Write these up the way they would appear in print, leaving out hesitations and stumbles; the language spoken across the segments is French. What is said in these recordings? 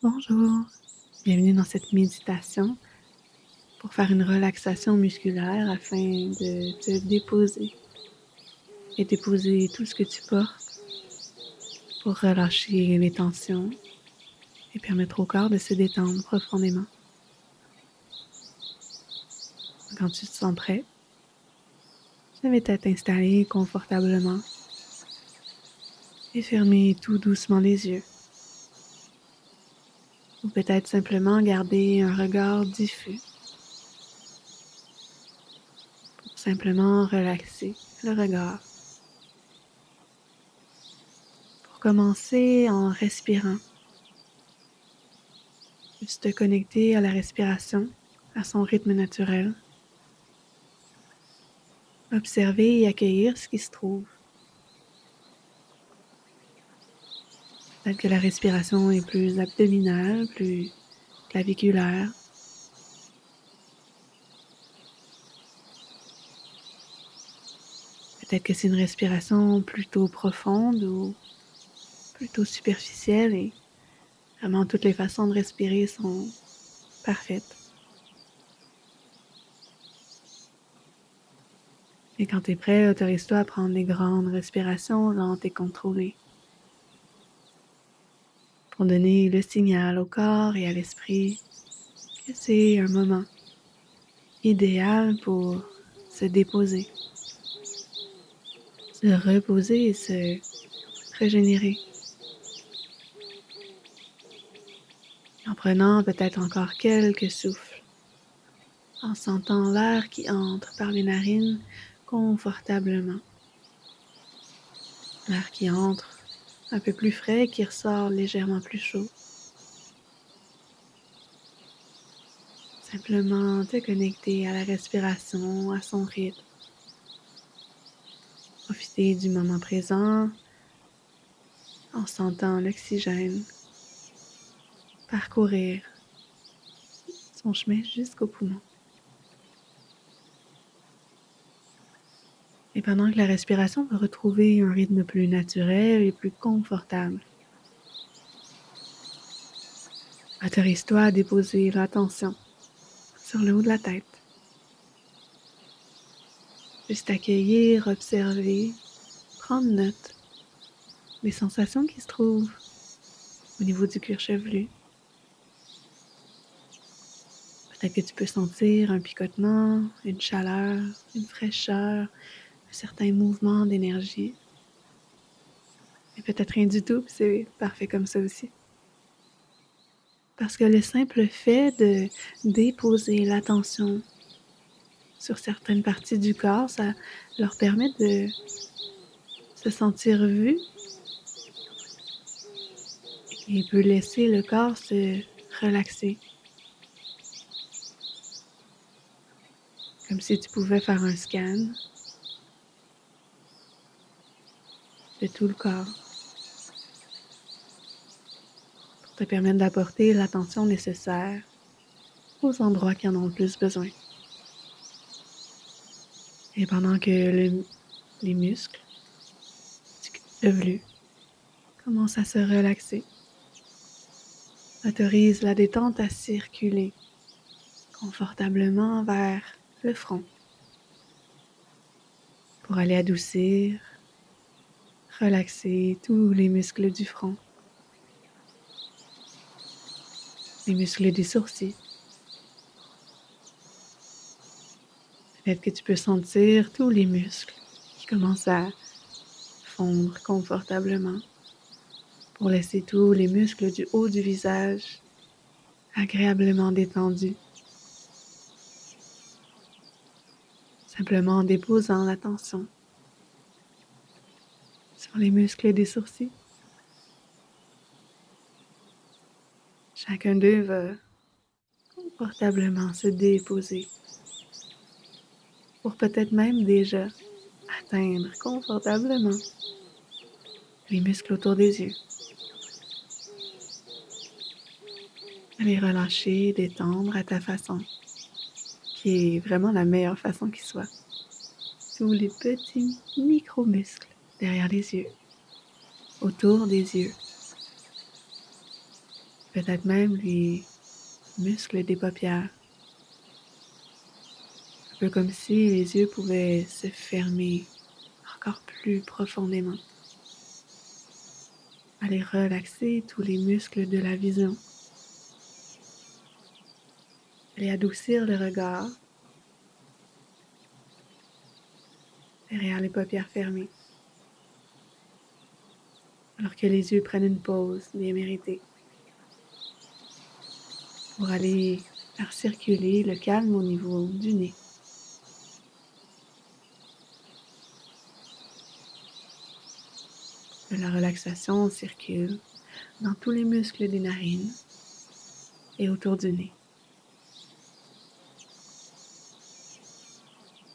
Bonjour, bienvenue dans cette méditation pour faire une relaxation musculaire afin de te déposer et déposer tout ce que tu portes pour relâcher les tensions et permettre au corps de se détendre profondément. Quand tu te sens prêt, j'invite à t'installer confortablement et fermer tout doucement les yeux. Ou peut-être simplement garder un regard diffus pour simplement relaxer le regard. Pour commencer en respirant, juste te connecter à la respiration, à son rythme naturel. Observer et accueillir ce qui se trouve. Peut-être que la respiration est plus abdominale, plus claviculaire. Peut-être que c'est une respiration plutôt profonde ou plutôt superficielle et vraiment toutes les façons de respirer sont parfaites. Et quand tu es prêt, autorise-toi à prendre des grandes respirations lentes et contrôlées pour donner le signal au corps et à l'esprit que c'est un moment idéal pour se déposer, se reposer et se régénérer. En prenant peut-être encore quelques souffles, en sentant l'air qui entre par les narines confortablement. L'air qui entre un peu plus frais et qui ressort légèrement plus chaud. Simplement te connecter à la respiration, à son rythme. Profiter du moment présent en sentant l'oxygène parcourir son chemin jusqu'au poumon. Et pendant que la respiration va retrouver un rythme plus naturel et plus confortable, autorise-toi à déposer l'attention sur le haut de la tête. Juste accueillir, observer, prendre note des sensations qui se trouvent au niveau du cuir chevelu. Peut-être que tu peux sentir un picotement, une chaleur, une fraîcheur, un certain mouvement d'énergie. Et peut-être rien du tout, puis c'est parfait comme ça aussi. Parce que le simple fait de déposer l'attention sur certaines parties du corps, ça leur permet de se sentir vus et peut laisser le corps se relaxer. Comme si tu pouvais faire un scan de tout le corps pour te permettre d'apporter l'attention nécessaire aux endroits qui en ont le plus besoin. Et pendant que les muscles du chevelu commencent à se relaxer, autorise la détente à circuler confortablement vers le front pour aller adoucir, relaxer tous les muscles du front, les muscles des sourcils. Peut-être que tu peux sentir tous les muscles qui commencent à fondre confortablement pour laisser tous les muscles du haut du visage agréablement détendus. Simplement en déposant l'attention sur les muscles des sourcils. Chacun d'eux va confortablement se déposer pour peut-être même déjà atteindre confortablement les muscles autour des yeux. Les relâcher, détendre à ta façon, qui est vraiment la meilleure façon qui soit. Tous les petits micro-muscles derrière les yeux, autour des yeux. peut-être même les muscles des paupières. Un peu comme si les yeux pouvaient se fermer encore plus profondément. Aller relaxer tous les muscles de la vision. Aller adoucir le regard derrière les paupières fermées. Alors que les yeux prennent une pause bien méritée. Pour aller faire circuler le calme au niveau du nez. Que la relaxation circule dans tous les muscles des narines et autour du nez.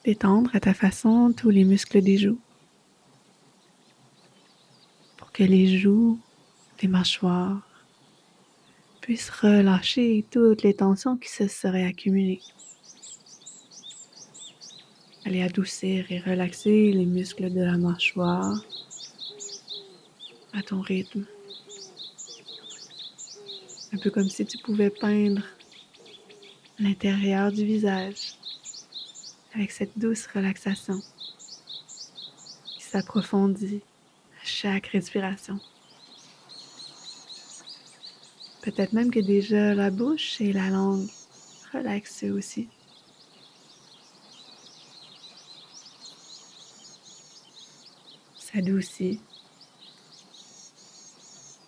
Détendre à ta façon tous les muscles des joues. Pour que les joues, les mâchoires puissent relâcher toutes les tensions qui se seraient accumulées. Aller adoucir et relaxer les muscles de la mâchoire à ton rythme. Un peu comme si tu pouvais peindre l'intérieur du visage avec cette douce relaxation qui s'approfondit à chaque respiration. Peut-être même que déjà la bouche et la langue relaxent eux aussi. S'adoucit,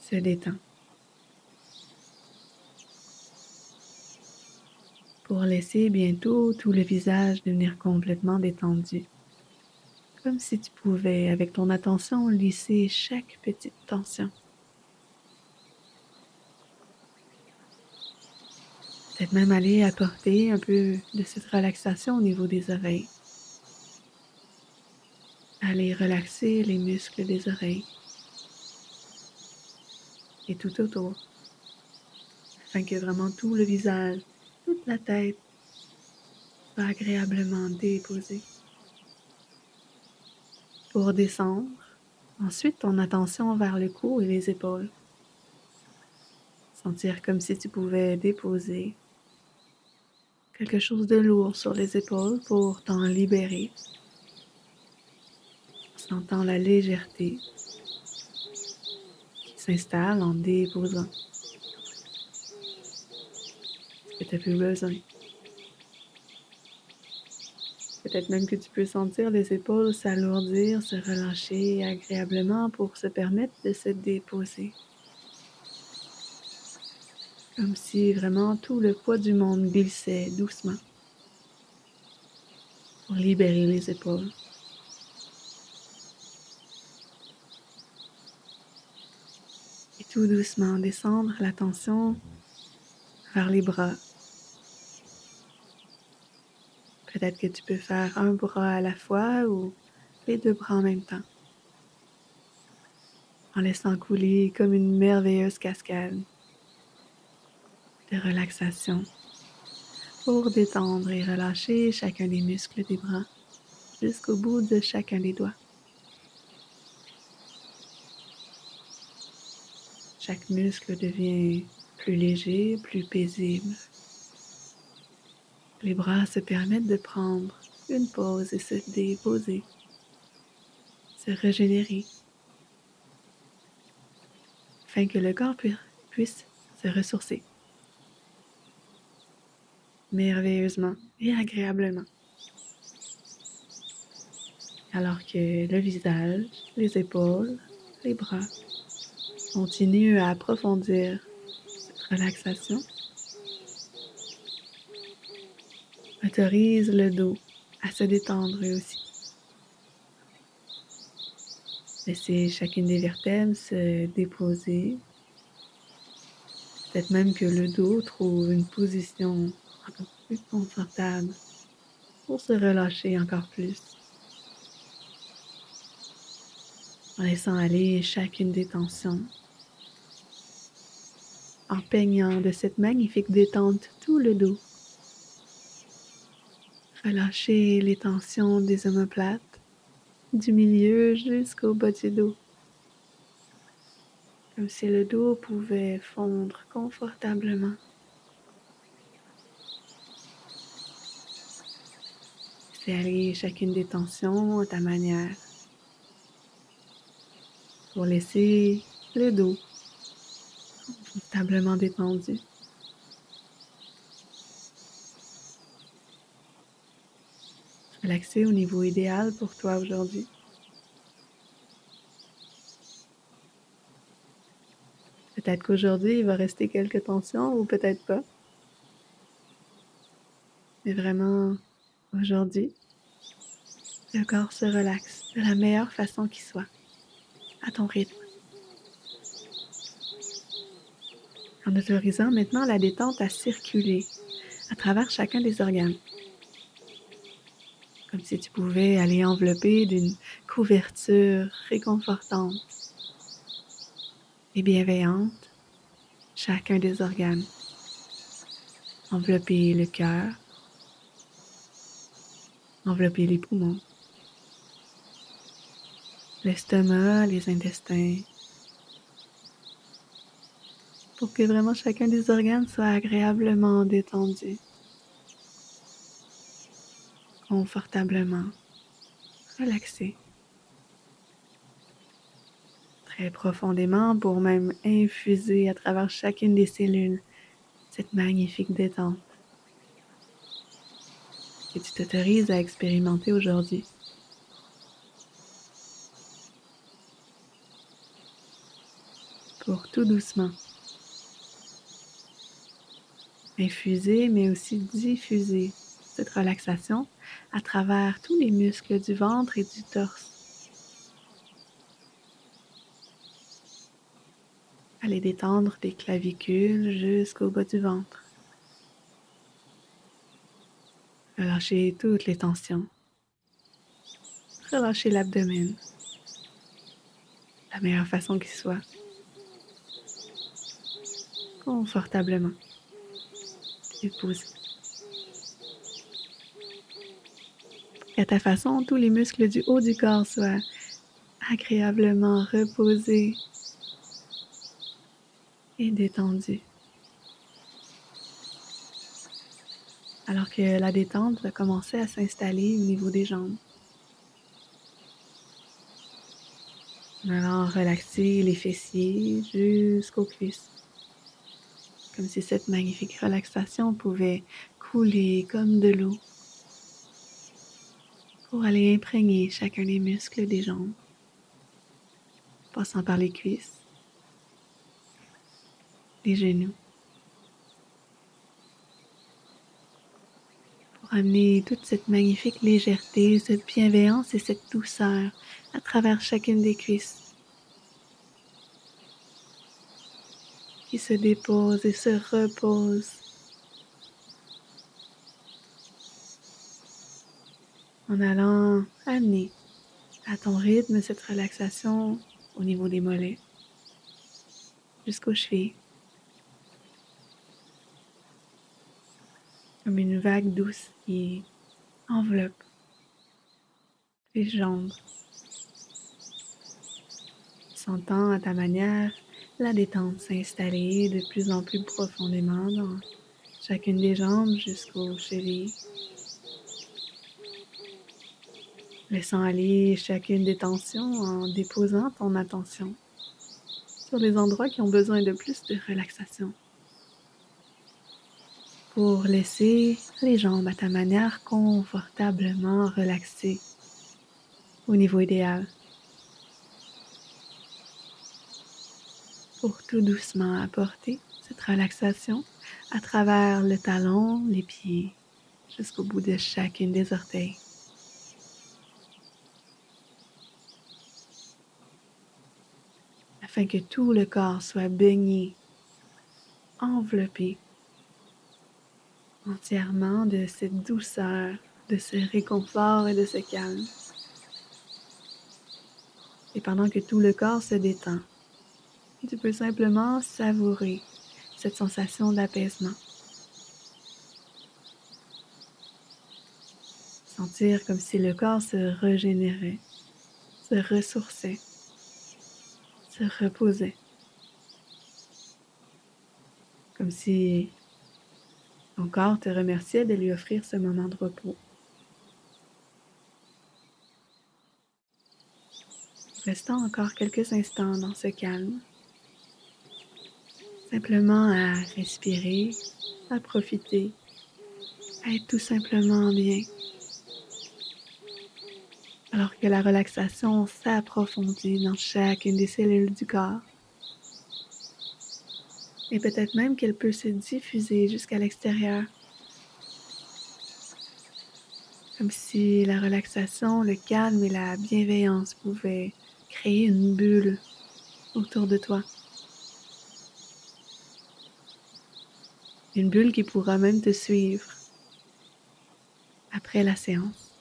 se détend. Pour laisser bientôt tout le visage devenir complètement détendu. Comme si tu pouvais, avec ton attention, lisser chaque petite tension. Peut-être même aller apporter un peu de cette relaxation au niveau des oreilles. Aller relaxer les muscles des oreilles et tout autour, afin que vraiment tout le visage, toute la tête soit agréablement déposée. Pour descendre, ensuite ton attention vers le cou et les épaules. Sentir comme si tu pouvais déposer quelque chose de lourd sur les épaules pour t'en libérer. Sentant la légèreté qui s'installe en déposant ce que tu n'as plus besoin. Peut-être même que tu peux sentir les épaules s'alourdir, se relâcher agréablement pour se permettre de se déposer. Comme si vraiment tout le poids du monde glissait doucement pour libérer les épaules. Et tout doucement descendre l'attention vers les bras. Peut-être que tu peux faire un bras à la fois ou les deux bras en même temps. En laissant couler comme une merveilleuse cascade de relaxation pour détendre et relâcher chacun des muscles des bras jusqu'au bout de chacun des doigts. Chaque muscle devient plus léger, plus paisible. Les bras se permettent de prendre une pause et se déposer, se régénérer, afin que le corps puisse se ressourcer merveilleusement et agréablement. Alors que le visage, les épaules, les bras continuent à approfondir cette relaxation. Autorise le dos à se détendre lui aussi. Laissez chacune des vertèbres se déposer. Peut-être même que le dos trouve une position encore plus confortable pour se relâcher encore plus. En laissant aller chacune des tensions. En peignant de cette magnifique détente tout le dos. Relâchez les tensions des omoplates, du milieu jusqu'au bas du dos. comme si le dos pouvait fondre confortablement. Laissez aller chacune des tensions à ta manière pour laisser le dos confortablement détendu. Relaxé au niveau idéal pour toi aujourd'hui. Peut-être qu'aujourd'hui, il va rester quelques tensions ou peut-être pas. Mais vraiment, aujourd'hui, le corps se relaxe de la meilleure façon qui soit, à ton rythme. En autorisant maintenant la détente à circuler à travers chacun des organes. Comme si tu pouvais aller envelopper d'une couverture réconfortante et bienveillante chacun des organes. Envelopper le cœur, envelopper les poumons, l'estomac, les intestins, pour que vraiment chacun des organes soit agréablement détendu, confortablement, relaxé, très profondément pour même infuser à travers chacune des cellules cette magnifique détente que tu t'autorises à expérimenter aujourd'hui. Pour tout doucement infuser mais aussi diffuser cette relaxation à travers tous les muscles du ventre et du torse. Aller détendre des clavicules jusqu'au bas du ventre. Relâcher toutes les tensions. Relâcher l'abdomen. La meilleure façon qui soit. Confortablement. Déposer. Qu'à ta façon, tous les muscles du haut du corps soient agréablement reposés et détendus. Alors que la détente va commencer à s'installer au niveau des jambes. En allant relaxer les fessiers jusqu'aux cuisses. Comme si cette magnifique relaxation pouvait couler comme de l'eau pour aller imprégner chacun des muscles des jambes, passant par les cuisses, les genoux, pour amener toute cette magnifique légèreté, cette bienveillance et cette douceur à travers chacune des cuisses qui se déposent et se reposent en allant amener à ton rythme cette relaxation au niveau des mollets jusqu'aux chevilles, comme une vague douce qui enveloppe les jambes, sentant à ta manière la détente s'installer de plus en plus profondément dans chacune des jambes jusqu'aux chevilles. Laissant aller chacune des tensions en déposant ton attention sur les endroits qui ont besoin de plus de relaxation. Pour laisser les jambes à ta manière confortablement relaxées au niveau idéal. Pour tout doucement apporter cette relaxation à travers le talon, les pieds, jusqu'au bout de chacune des orteils. Afin que tout le corps soit baigné, enveloppé entièrement de cette douceur, de ce réconfort et de ce calme. Et pendant que tout le corps se détend, tu peux simplement savourer cette sensation d'apaisement. Sentir comme si le corps se régénérait, se ressourçait, se reposait. comme si ton corps te remerciait de lui offrir ce moment de repos. Restons encore quelques instants dans ce calme, simplement à respirer, à profiter, à être tout simplement bien, alors que la relaxation s'approfondit dans chacune des cellules du corps. Et peut-être même qu'elle peut se diffuser jusqu'à l'extérieur, comme si la relaxation, le calme et la bienveillance pouvaient créer une bulle autour de toi. Une bulle qui pourra même te suivre après la séance.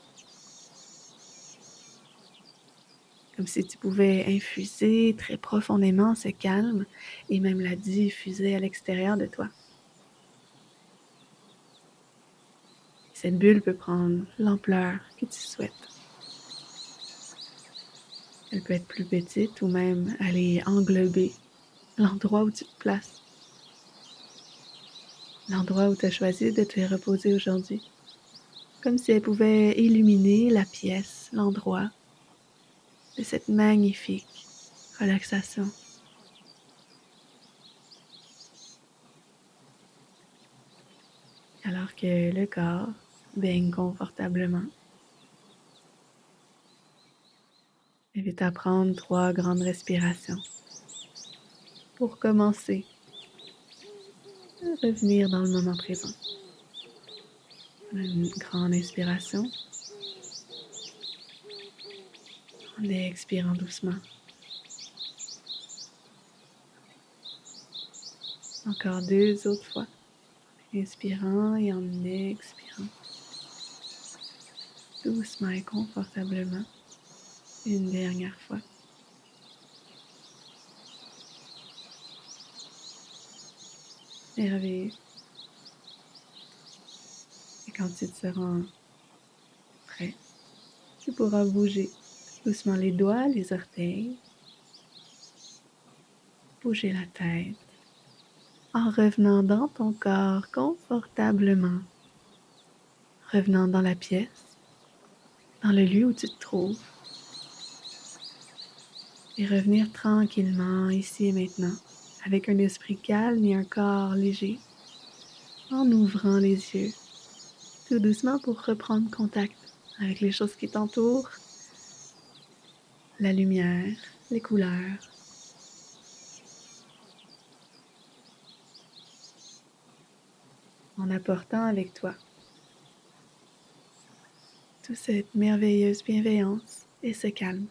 Comme si tu pouvais infuser très profondément ce calme et même la diffuser à l'extérieur de toi. Cette bulle peut prendre l'ampleur que tu souhaites. Elle peut être plus petite ou même aller englober l'endroit où tu te places. L'endroit où tu as choisi de te reposer aujourd'hui. Comme si elle pouvait illuminer la pièce, l'endroit de cette magnifique relaxation. Alors que le corps baigne confortablement. Invite à prendre 3 grandes respirations. Pour commencer, revenir dans le moment présent. Une grande inspiration. En expirant doucement. Encore 2 autres fois. Inspirant et en expirant. Doucement et confortablement. Une dernière fois. Merveilleux. Et quand tu te seras prêt, tu pourras bouger doucement les doigts, les orteils. Bouger la tête. En revenant dans ton corps confortablement. Revenant dans la pièce, dans le lieu où tu te trouves. Et revenir tranquillement ici et maintenant, avec un esprit calme et un corps léger, en ouvrant les yeux, tout doucement pour reprendre contact avec les choses qui t'entourent, la lumière, les couleurs. En apportant avec toi toute cette merveilleuse bienveillance et ce calme.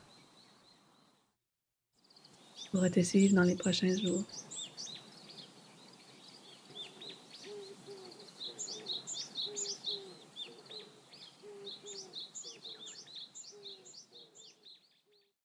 Tu pourras te suivre dans les prochains jours.